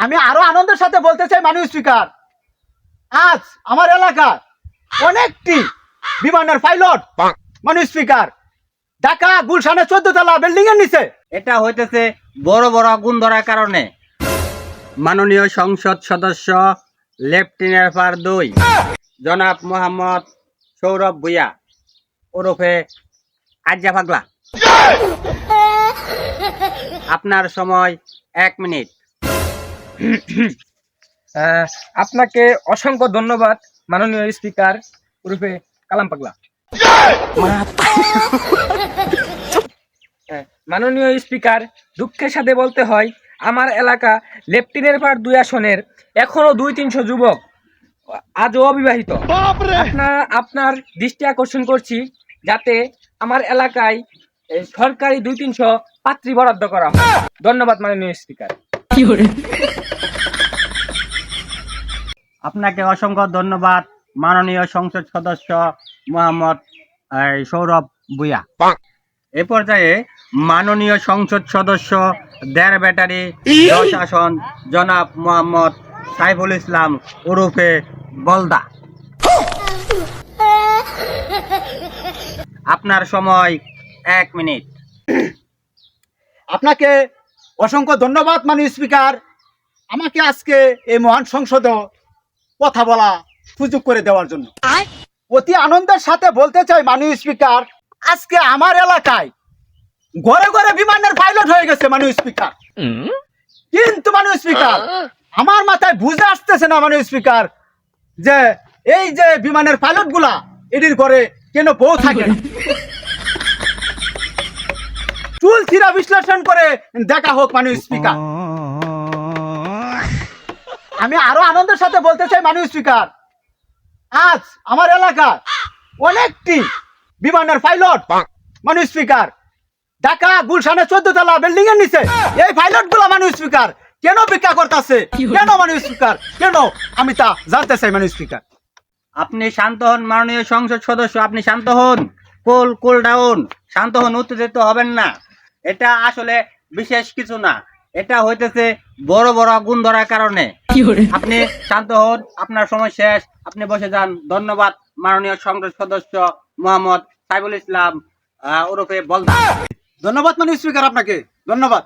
আমি আরো আনন্দের সাথে বলতে চাই মাননীয় স্পিকার, আজ আমার এলাকার অনেকটি বিমানের পাইলট মাননীয় স্পিকার ঢাকা গুলশানে 14 তলা বিল্ডিং এর নিচে। এটা হইতেছে বড় বড় আগুন ধরার কারণে। মাননীয় সংসদ সদস্য লেফটেন্যান্ট ফার 2 জনাব মোহাম্মদ সৌরভ ভুইয়া ওরফে আজ্জা পাগলা, আপনার সময় 1 মিনিট। আপনাকে অসংখ্য ধন্যবাদ মাননীয় স্পিকার ওরফে কালাম পাগলা। মাননীয় স্পিকার, দুঃখের সাথে বলতে হয় আমার এলাকা লেফটেন্যান্ট ফার 2 আসনের এখনো 200-300 যুবক আজও অবিবাহিত। আপনার দৃষ্টি আকর্ষণ করছি যাতে আমার এলাকায় সরকারি 200-300 পাত্রী বরাদ্দ করা হয়। ধন্যবাদ মাননীয় স্পিকার। আপনাকে অসংখ্য ধন্যবাদ মাননীয় সংসদ সদস্য মোহাম্মদ সৌরভ ভুইয়া। এ পর্যায়ে মাননীয় সংসদ সদস্য 1.5 ব্যাটারি 10 আসন জনাব মোহাম্মদ সাইফুল ইসলাম ওরফে বলদা, আপনার সময় 1 মিনিট। আপনাকে অসংখ্য ধন্যবাদ মাননীয় স্পিকার, আমাকে আজকে এই মহান সংসদে কথা বলা সুযোগ করে দেওয়ার জন্য। অতি আনন্দের সাথে বলতে চাই মাননীয় স্পিকার, আজকে আমার এলাকায় ঘরে ঘরে বিমানের পাইলট হয়ে গেছে মাননীয় স্পিকার। কিন্তু মাননীয় স্পিকার, আমার মাথায় বুঝে আসতেছে না মাননীয় স্পিকার, যে এই যে বিমানের পাইলট গুলা এটির ঘরে কেন বউ থাকে না। চুল ছিঁড়া বিশ্লেষণ করে দেখা হোক মাননীয় স্পিকার। আমি আরো আনন্দের সাথে বলতে চাই মাননীয় স্পিকার, আজ আমার এলাকার অনেকটি বিমানের পাইলট মাননীয় স্পিকার ঢাকা গুলশানে 14 তলা বিল্ডিং এর নিচে। এই পাইলট গুলা মাননীয় স্পিকার কেন ভিক্ষা করতেছে, কেন মাননীয় স্পিকার, কেন আমি তা জানতে চাই মাননীয় স্পিকার। আপনি শান্ত হন মাননীয় সংসদ সদস্য, আপনি শান্ত হন। কুল ডাউন, শান্ত হন, উত্তেজিত হবেন না। এটা আসলে বিশেষ কিছু না, এটা হইতেছে বড় বড় আগুন ধরার কারণে। আপনি শান্ত হন, আপনার সময় শেষ, আপনি বসে যান। ধন্যবাদ মাননীয় সংসদ সদস্য মোহাম্মদ সাইফুল ইসলাম ওরফে বলদা। ধন্যবাদ মাননীয় স্পিকার, আপনাকে ধন্যবাদ।